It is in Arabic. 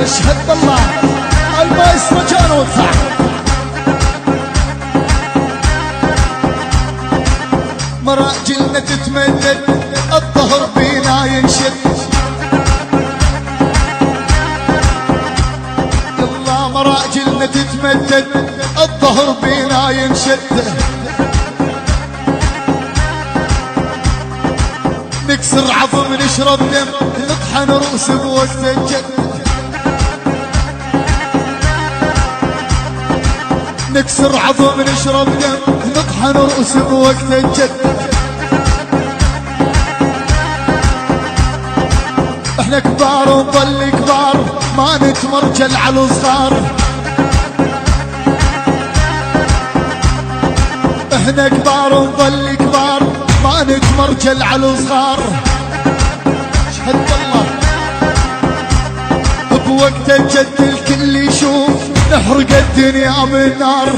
اشهد بالله المايسترو جانو وطلع. مراجلنا تتمدد الظهر بينا ينشد، يلا مراجلنا تتمدد الظهر بينا ينشد. نكسر عظم نشرب دم نطحن رؤوس بوقت الجد، نكسر عظم نشرب دم نطحن رؤوس بوقت الجد. احنا كبار ونظل كبار ما نتمرجل على الصغار، احنا كبار ونظل كبار ما نتمرجل على الصغار. اشهد بالله بوقت الجد الكل يشوف نحرق الدنيا بالنار.